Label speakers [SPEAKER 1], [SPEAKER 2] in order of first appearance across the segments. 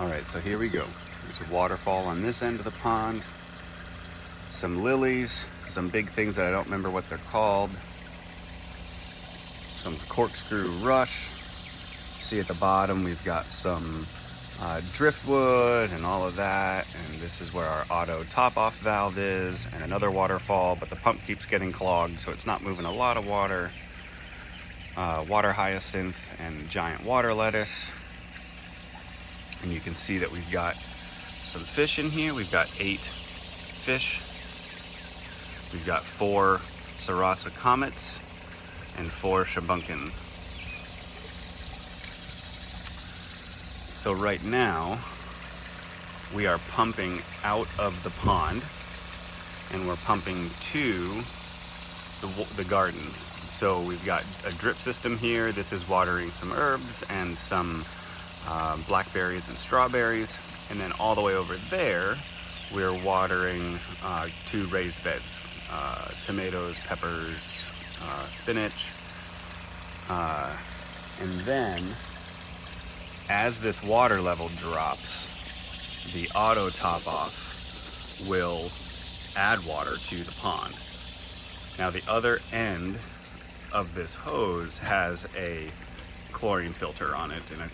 [SPEAKER 1] All right, so here we go. There's a waterfall on this end of the pond, some lilies, some big things that I don't remember what they're called, some corkscrew rush. See at the bottom we've got some driftwood and all of that, and this is where our auto top-off valve is, and another waterfall, but the pump keeps getting clogged, so it's not moving a lot of water. Water hyacinth and giant water lettuce. And you can see that we've got some fish in here. We've got 8 fish. We've got 4 Sarasa comets and 4 shabunkin. So right now, we are pumping out of the pond, and we're pumping to the gardens. So we've got a drip system here. This is watering some herbs and some blackberries and strawberries, and then all the way over there we're watering 2 raised beds, tomatoes, peppers, spinach, and then as this water level drops, the auto top off will add water to the pond. Now the other end of this hose has a chlorine filter on it and a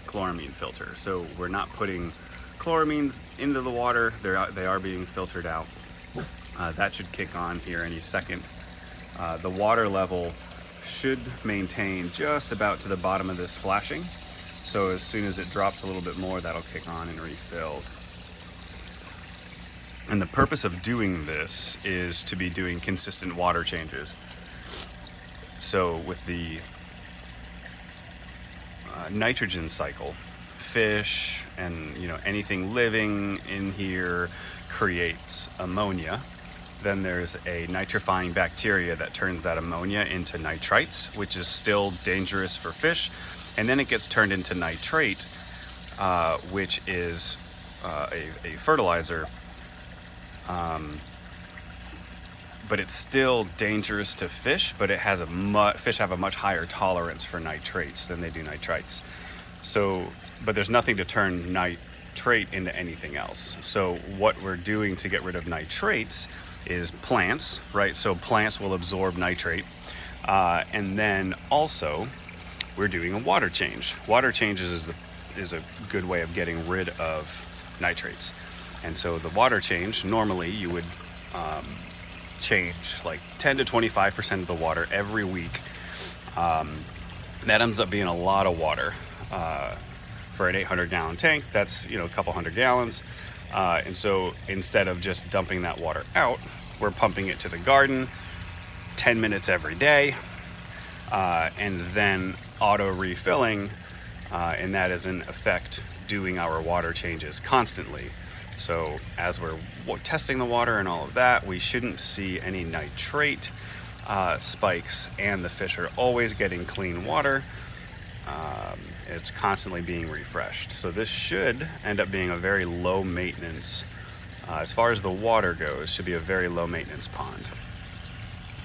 [SPEAKER 1] chloramine filter. So we're not putting chloramines into the water, they are being filtered out. That should kick on here any second. The water level should maintain just about to the bottom of this flashing. So as soon as it drops a little bit more, that'll kick on and refill. And the purpose of doing this is to be doing consistent water changes. So with the nitrogen cycle, fish and anything living in here creates ammonia. Then there's a nitrifying bacteria that turns that ammonia into nitrites, which is still dangerous for fish. And then it gets turned into nitrate, which is a fertilizer. But it's still dangerous to fish, but it has fish have a much higher tolerance for nitrates than they do nitrites. So, but there's nothing to turn nitrate into anything else. So what we're doing to get rid of nitrates is plants, right? So plants will absorb nitrate. And then also we're doing a water change. Water changes is a good way of getting rid of nitrates. And so the water change, normally you would change like 10 to 25% of the water every week. That ends up being a lot of water for an 800-gallon tank. That's a couple hundred gallons. And so instead of just dumping that water out, we're pumping it to the garden 10 minutes every day, and then auto refilling, and that is in effect doing our water changes constantly. So as we're testing the water and all of that, we shouldn't see any nitrate spikes, and the fish are always getting clean water. It's constantly being refreshed. So this should end up being a very low maintenance, as far as the water goes, should be a very low maintenance pond.